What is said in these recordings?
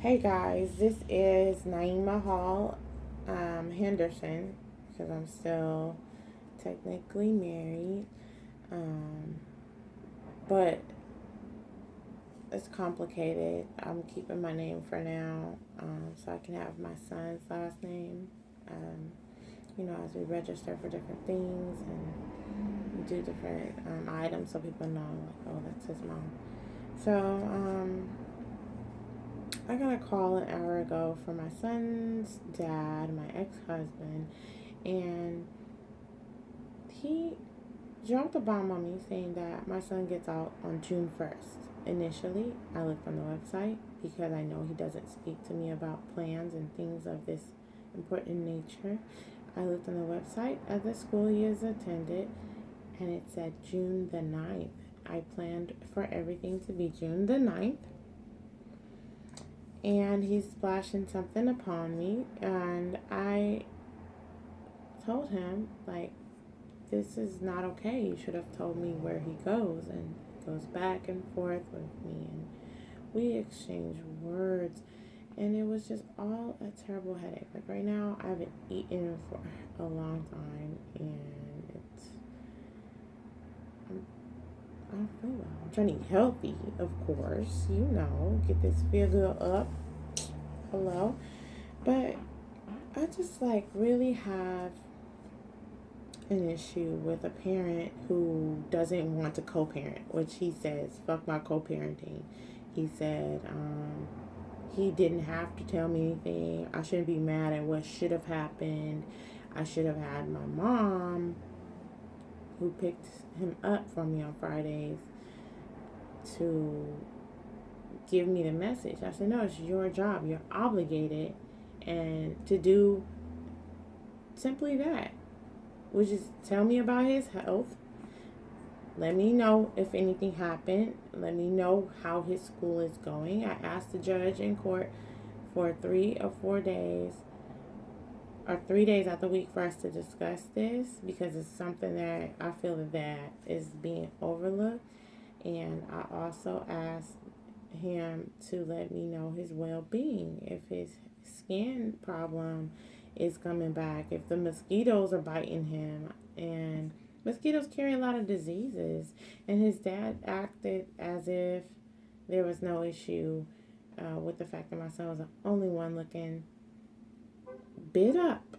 Hey guys, this is Naima Hall Henderson because I'm still technically married, um, but it's complicated. I'm keeping my name for now so I can have my son's last name. Um, as we register for different things and do different items so people know, like, oh, that's his mom. So, I got a call an hour ago from my son's dad, my ex-husband, and he dropped a bomb on me saying that my son gets out on June 1st. Initially, I looked on the website because I know he doesn't speak to me about plans and things of this important nature. I looked on the website of the school he has attended, and it said June the 9th. I planned for everything to be June the 9th, and he's splashing something upon me, and I told him, like, this is not okay. You should have told me where he goes. And he goes back and forth with me, and we exchange words, and it was just all a terrible headache. Like, right now I haven't eaten for a long time, and I don't feel well. I'm trying to eat healthy, of course, get this feel good up. Hello. But I just, like, really have an issue with a parent who doesn't want to co-parent, which he says, fuck my co-parenting. He said he didn't have to tell me anything. I shouldn't be mad at what should have happened. I should have had my mom, who picked him up for me on Fridays, to give me the message. I said, no, it's your job. You're obligated and to do simply that, which is tell me about his health. Let me know if anything happened. Let me know how his school is going. I asked the judge in court for 3 or 4 days, or 3 days out the week, for us to discuss this, because it's something that I feel that is being overlooked. And I also asked him to let me know his well-being, if his skin problem is coming back, if the mosquitoes are biting him. And mosquitoes carry a lot of diseases, and his dad acted as if there was no issue with the fact that my son was the only one looking bit up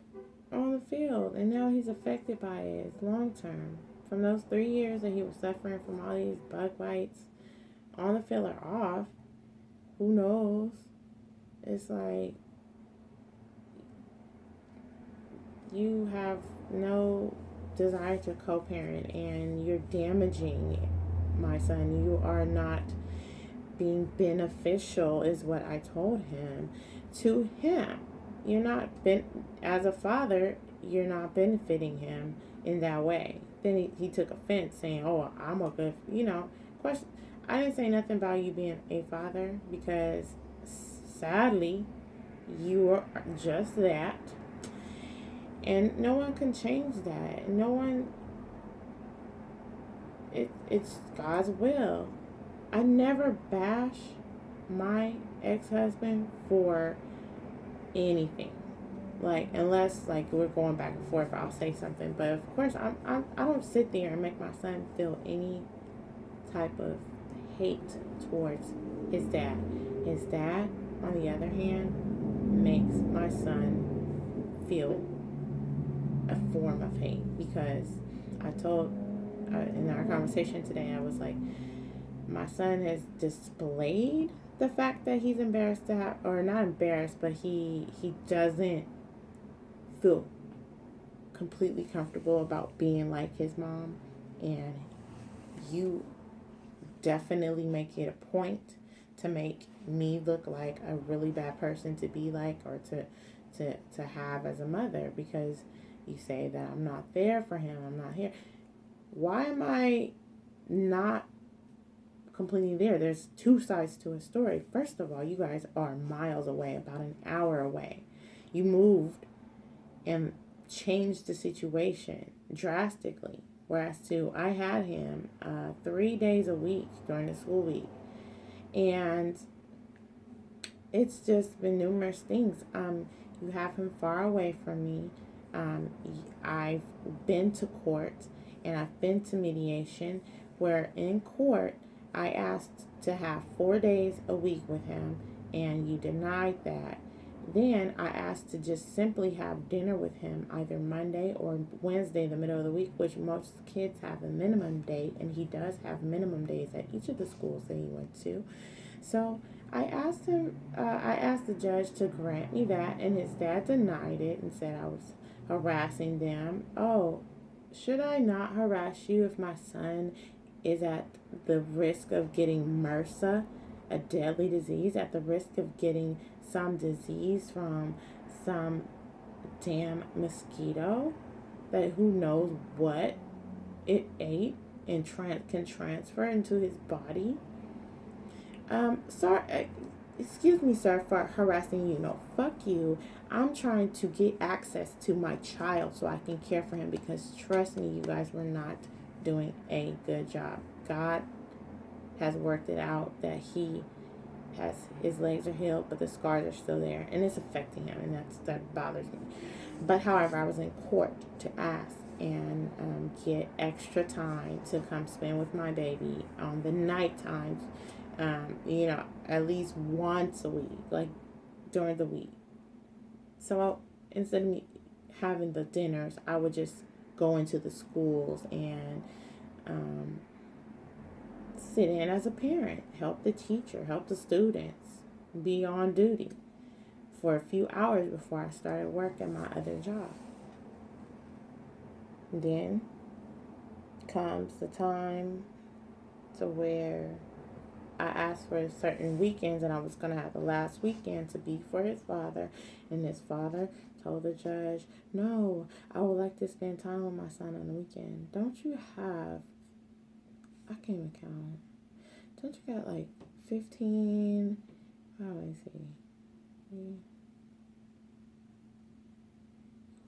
on the field, and now he's affected by it long term. From those 3 years that he was suffering from all these bug bites on the field or off, who knows? It's like, you have no desire to co-parent, and you're damaging my son. You are not being beneficial, is what I told him. To him, you're not as a father, you're not benefiting him in that way. Then he took offense, saying, oh, I'm a good, question. I didn't say nothing about you being a father, because sadly you are just that, and no one can change that. No one. It's God's will. I never bash my ex-husband for anything. Like, unless, like, we're going back and forth, I'll say something. But of course, I don't sit there and make my son feel any type of hate towards his dad. His dad, on the other hand, makes my son feel a form of hate, because I told in our conversation today, I was like, my son has displayed the fact that he's embarrassed to have, or not embarrassed, but he doesn't feel completely comfortable about being like his mom. And you definitely make it a point to make me look like a really bad person to be like, or to have as a mother, because you say that I'm not there for him, I'm not here. Why am I not completely there? There's two sides to a story. First of all, you guys are miles away, about an hour away. You moved and changed the situation drastically. Whereas I had him 3 days a week during the school week. And it's just been numerous things. You have him far away from me. I've been to court and I've been to mediation where in court I asked to have 4 days a week with him and you denied that. Then I asked to just simply have dinner with him either Monday or Wednesday, the middle of the week, which most kids have a minimum date, and he does have minimum days at each of the schools that he went to. So I asked the judge to grant me that, and his dad denied it and said I was harassing them. Oh, should I not harass you if my son is at the risk of getting MRSA, a deadly disease, at the risk of getting some disease from some damn mosquito that who knows what it ate and can transfer into his body? Sorry, excuse me, sir, for harassing you. No, fuck you. I'm trying to get access to my child so I can care for him because trust me, you guys were not doing a good job. God has worked it out that he has his legs are healed, but the scars are still there, and it's affecting him, and that bothers me. But however, I was in court to ask and get extra time to come spend with my baby on the night times, at least once a week, like during the week. So instead of me having the dinners, I would just go into the schools and sit in as a parent, help the teacher, help the students, be on duty for a few hours before I started work at my other job. Then comes the time to where I asked for certain weekends, and I was going to have the last weekend to be for his father. And his father told the judge, no, I would like to spend time with my son on the weekend. Don't you have, I can't even count. Don't you got like 15, let me see. You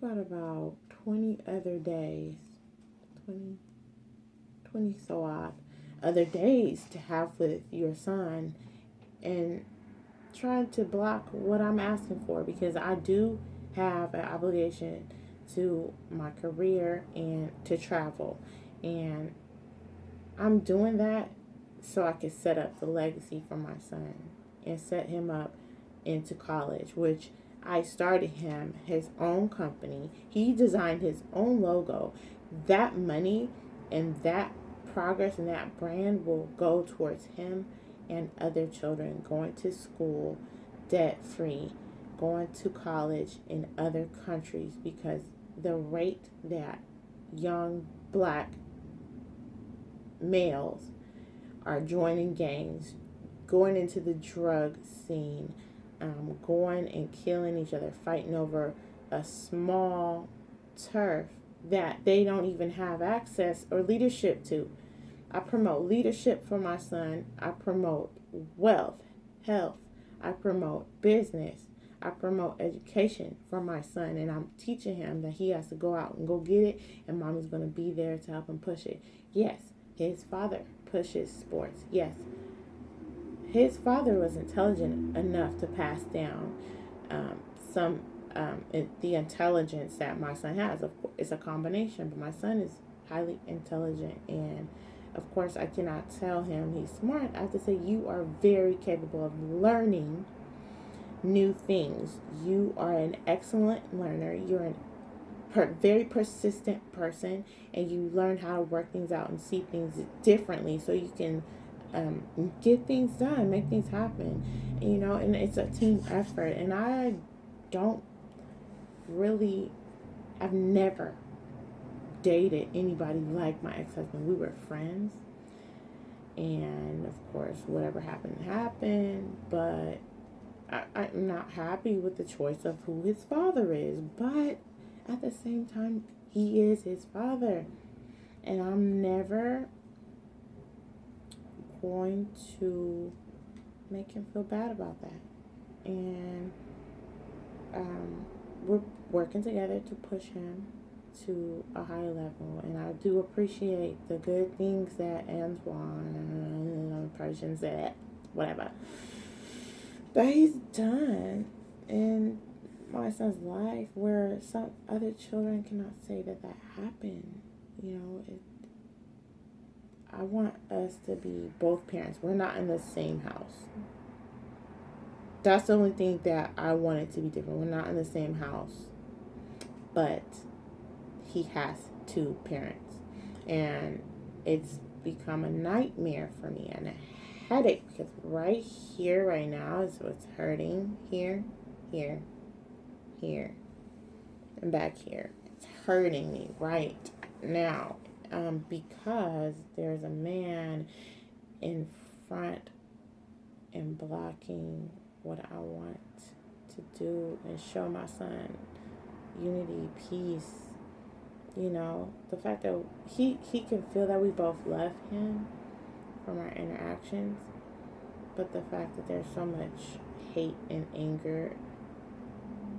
got about 20 other days, 20 so odd other days to have with your son, and trying to block what I'm asking for because I do have an obligation to my career and to travel, and I'm doing that so I can set up the legacy for my son and set him up into college, which I started him his own company. He designed his own logo. That money and that progress and that brand will go towards him and other children going to school debt free, going to college in other countries, because the rate that young black males are joining gangs, going into the drug scene, going and killing each other, fighting over a small turf that they don't even have access or leadership to. I promote leadership for my son. I promote wealth, health. I promote business. I promote education for my son, and I'm teaching him that he has to go out and go get it, and mommy's going to be there to help him push it. Yes, his father pushes sports. Yes, his father was intelligent enough to pass down some the intelligence that my son has. Of course, it's a combination, but my son is highly intelligent, and of course, I cannot tell him he's smart. I have to say you are very capable of learning new things. You are an excellent learner. You're a very persistent person, and you learn how to work things out and see things differently so you can get things done, make things happen, and it's a team effort. And I don't really, I've never dated anybody like my ex-husband. We were friends, and of course whatever happened, but I'm not happy with the choice of who his father is, but at the same time he is his father, and I'm never going to make him feel bad about that. And we're working together to push him to a higher level, and I do appreciate the good things that Antoine, probably shouldn't say that, whatever, that he's done in my son's life, where some other children cannot say that that happened. You know, I want us to be both parents. We're not in the same house. That's the only thing that I want it to be different. We're not in the same house, but he has two parents, and it's become a nightmare for me and a headache, because right here, right now, is what's hurting. Here, here, here, and back here. It's hurting me right now, because there's a man in front and blocking what I want to do and show my son unity, peace. You know, the fact that he can feel that we both love him from our interactions, but the fact that there's so much hate and anger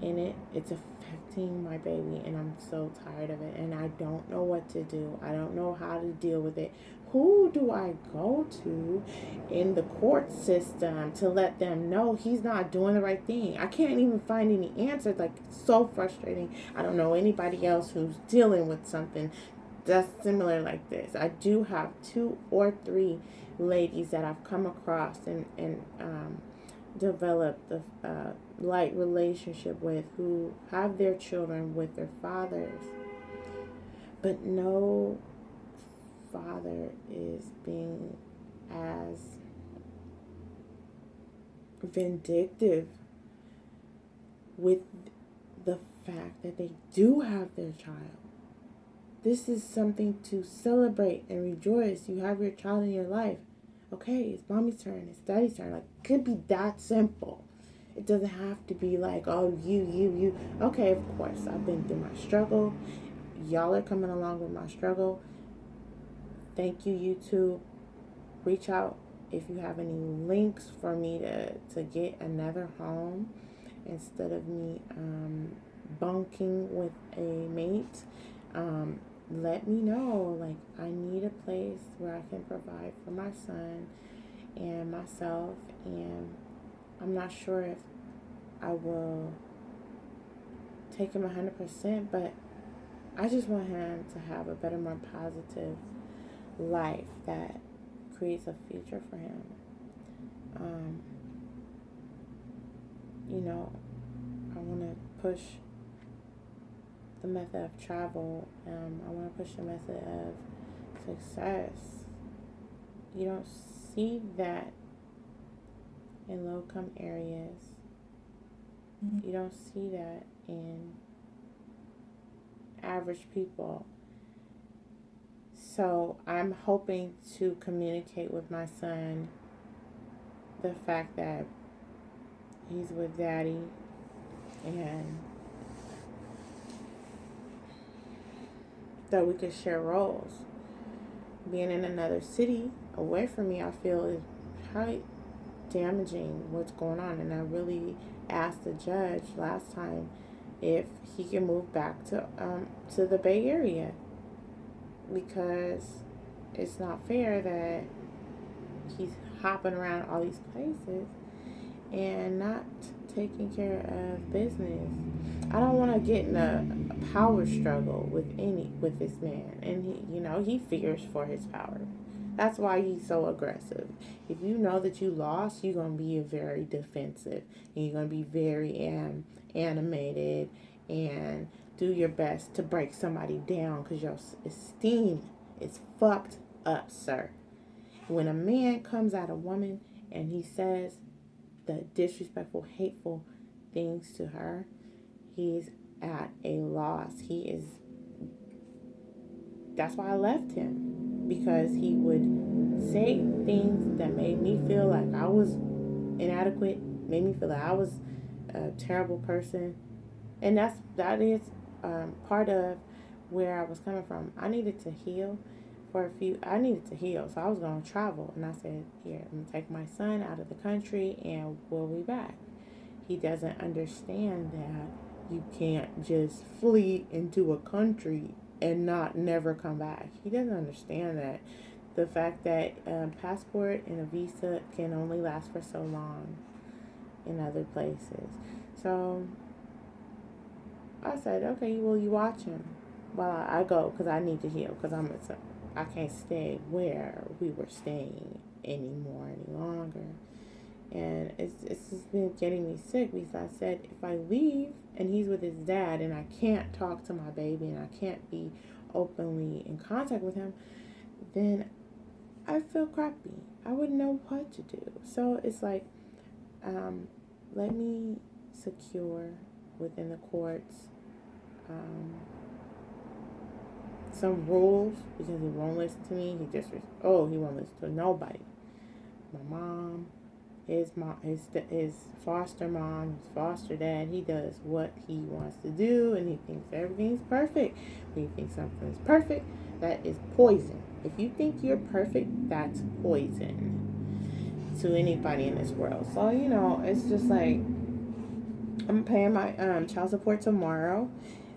in it, it's affecting my baby, and I'm so tired of it, and I don't know what to do. I don't know how to deal with it. Who do I go to in the court system to let them know he's not doing the right thing? I can't even find any answers. Like, it's so frustrating. I don't know anybody else who's dealing with something that's similar like this. I do have 2 or 3 ladies that I've come across and developed a light relationship with, who have their children with their fathers, but no father is being as vindictive with the fact that they do have their child. This is something to celebrate and rejoice. You have your child in your life. Okay, it's mommy's turn, it's daddy's turn. Like, it could be that simple. It doesn't have to be like, oh, you. Okay, of course, I've been through my struggle. Y'all are coming along with my struggle. Thank you, YouTube. Reach out if you have any links for me to get another home instead of me bunking with a mate. Let me know. Like, I need a place where I can provide for my son and myself, and I'm not sure if I will take him 100%, but I just want him to have a better, more positive life that creates a future for him. You know, I want to push the method of travel. I want to push the method of success. You don't see that in low-income areas. You don't see that in average people. So I'm hoping to communicate with my son the fact that he's with daddy, and that we could share roles. Being in another city away from me, I feel, is highly damaging what's going on. And I really asked the judge last time if he can move back to the Bay Area, because it's not fair that he's hopping around all these places and not taking care of business. I don't want to get in a power struggle with this man, and he figures for his power. That's why he's so aggressive. If you know that you lost, you're gonna be very defensive, and you're gonna be very animated and do your best to break somebody down, because your esteem is fucked up, sir. When a man comes at a woman and he says the disrespectful, hateful things to her, he's at a loss. That's why I left him, because he would say things that made me feel like I was inadequate, made me feel like I was a terrible person. And that is part of where I was coming from. I needed to heal. So I was going to travel, and I said, here, I'm going to take my son out of the country and we'll be back. He doesn't understand that you can't just flee into a country and never come back. He doesn't understand that. The fact that passport and a visa can only last for so long. in other places. So I said, okay, well, you watch him while I go because I need to heal because I can't stay where we were staying anymore any longer. And it's just been getting me sick because I said if I leave and he's with his dad and I can't talk to my baby and I can't be openly in contact with him, then I feel crappy. I wouldn't know what to do. So it's like, let me secure within the courts some rules because he won't listen to me. He won't listen to nobody. My mom, his foster mom, his foster dad. He does what he wants to do, and he thinks everything's perfect. When you think something's perfect, that is poison. If you think you're perfect, that's poison to anybody in this world. So it's just like I'm paying my child support tomorrow.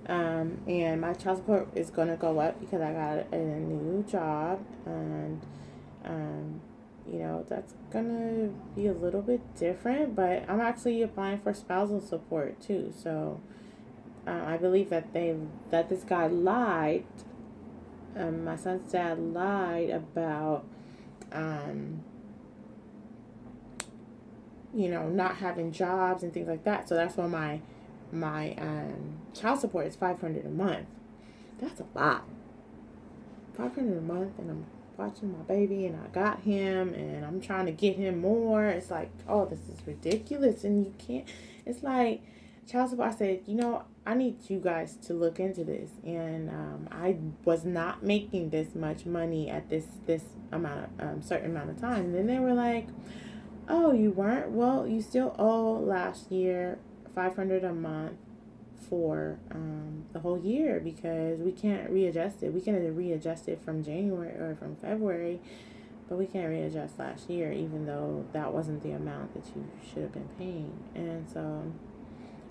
And my child support is gonna go up because I got a new job, and that's gonna be a little bit different. But I'm actually applying for spousal support too. So I believe that this guy lied. My son's dad lied about not having jobs and things like that. So that's why my child support is $500 a month. That's a lot. $500 a month, and I'm watching my baby, and I got him, and I'm trying to get him more. It's like, oh, this is ridiculous, and you can't. It's like child support. I said, I need you guys to look into this, and I was not making this much money at this amount of certain amount of time. And then they were like, oh, you weren't? Well, you still owe last year $500 a month for the whole year because we can't readjust it. We can readjust it from January or from February, but we can't readjust last year, even though that wasn't the amount that you should have been paying. And so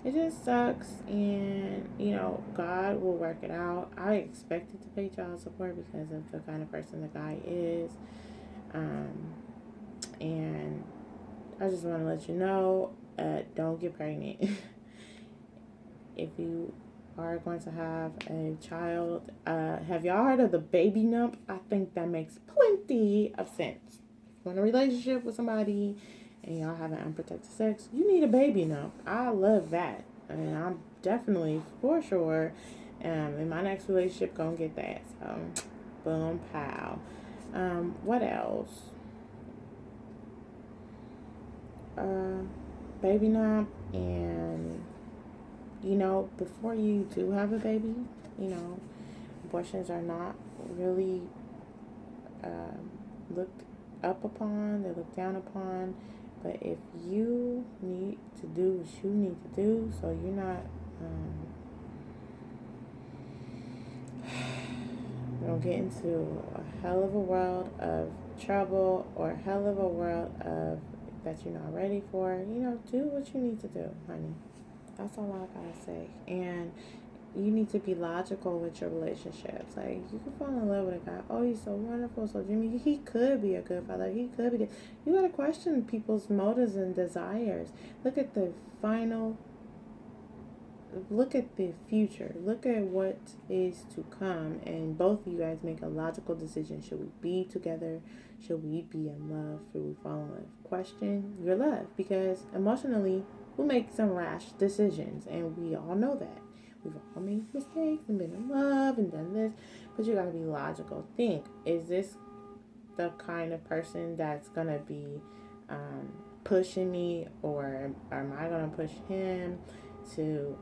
it just sucks, and God will work it out. I expected to pay child support because of the kind of person the guy is, and I just want to let you know, don't get pregnant. If you are going to have a child, have y'all heard of the baby nump? I think that makes plenty of sense. If you're in a relationship with somebody and y'all having unprotected sex, you need a baby nump. I love that. And I'm definitely, for sure, in my next relationship, gonna get that. So, boom, pow. What else? Baby nump, and before you do have a baby, abortions are not really looked up upon, they're looked down upon. But if you need to do what you need to do, so you're not gonna get into a hell of a world of trouble or a hell of a world of that you're not ready for, do what you need to do, honey. That's all I gotta say. And you need to be logical with your relationships. Like, you can fall in love with a guy. Oh, he's so wonderful. So Jimmy, he could be a good father. He could be. You gotta question people's motives and desires. Look at the future. Look at what is to come. And both of you guys make a logical decision. Should we be together? Should we be in love? Should we fall in love? Question your love. Because emotionally, we'll make some rash decisions, and we all know that. We've all made mistakes and been in love and done this, but you gotta be logical. Think, is this the kind of person that's gonna be pushing me, or am I gonna push him to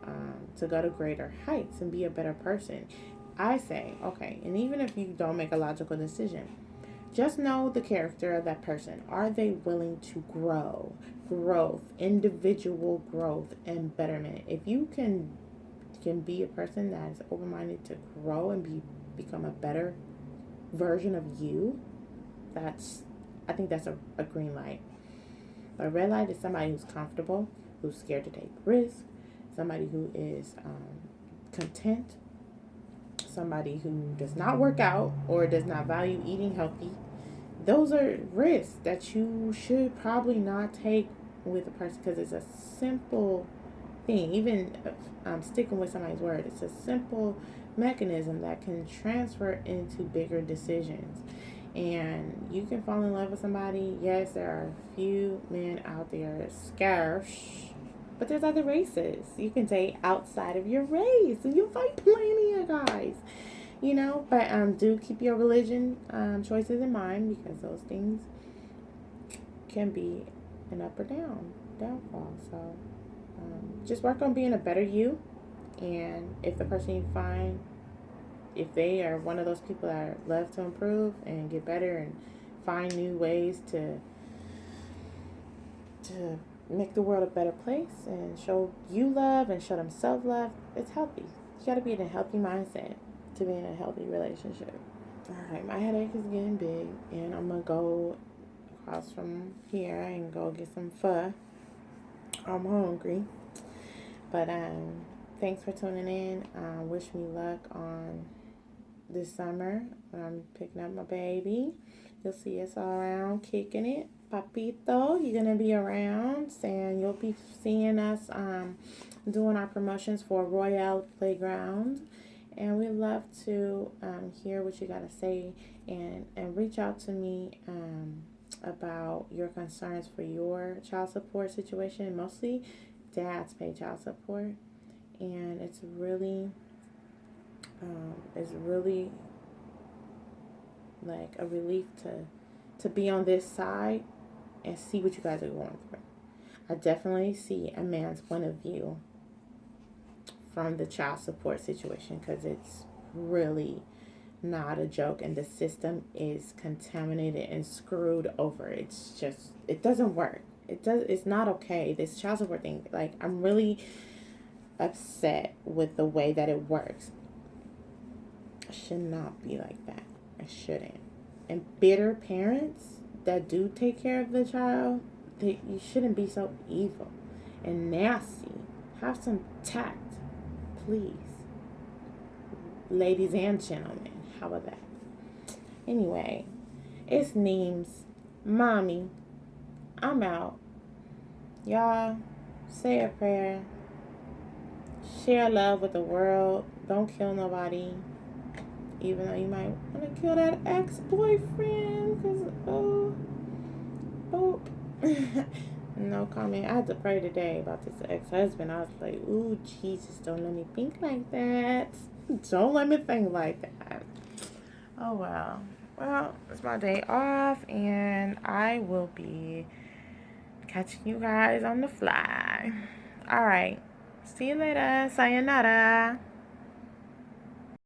go to greater heights and be a better person? I say, okay, and even if you don't make a logical decision, just know the character of that person. Are they willing to grow? Growth, individual growth, and betterment. If you can be a person that is open-minded to grow and become a better version of you, I think that's a green light. A red light is somebody who's comfortable, who's scared to take risks, somebody who is content, somebody who does not work out or does not value eating healthy. Those are risks that you should probably not take with a person because it's a simple thing. Even if I'm sticking with somebody's word, it's a simple mechanism that can transfer into bigger decisions. And you can fall in love with somebody. Yes, there are a few men out there, scarce, but there's other races. You can date outside of your race, and you'll find plenty of guys. But do keep your religion choices in mind, because those things can be an up or downfall. So just work on being a better you. And if the person you find, if they are one of those people that love to improve and get better and find new ways to make the world a better place and show you love and show them self-love, it's healthy. You got to be in a healthy mindset to be in a healthy relationship. All right, my headache is getting big, and I'm going to go across from here and go get some pho. I'm hungry. But thanks for tuning in. Wish me luck on this summer when I'm picking up my baby. You'll see us all around kicking it. Papito, you're going to be around, and you'll be seeing us doing our promotions for Royale Playground. And we'd love to hear what you got to say, and reach out to me about your concerns for your child support situation. Mostly dads pay child support, and it's really like a relief to be on this side and see what you guys are going through. I definitely see a man's point of view from the child support situation, because it's really not a joke, and the system is contaminated and screwed over. It doesn't work. It's not okay. This child support thing, like, I'm really upset with the way that it works. It should not be like that. It shouldn't. And bitter parents that do take care of the child, you shouldn't be so evil and nasty. Have some tact, please. Ladies and gentlemen, how about that? Anyway, it's Neems. Mommy, I'm out. Y'all, say a prayer. Share love with the world. Don't kill nobody. Even though you might want to kill that ex-boyfriend. Because, oh. No comment. I had to pray today about this ex-husband. I was like, ooh, Jesus, don't let me think like that. Don't let me think like that. Oh, well. Well, it's my day off, and I will be catching you guys on the fly. All right. See you later. Sayonara.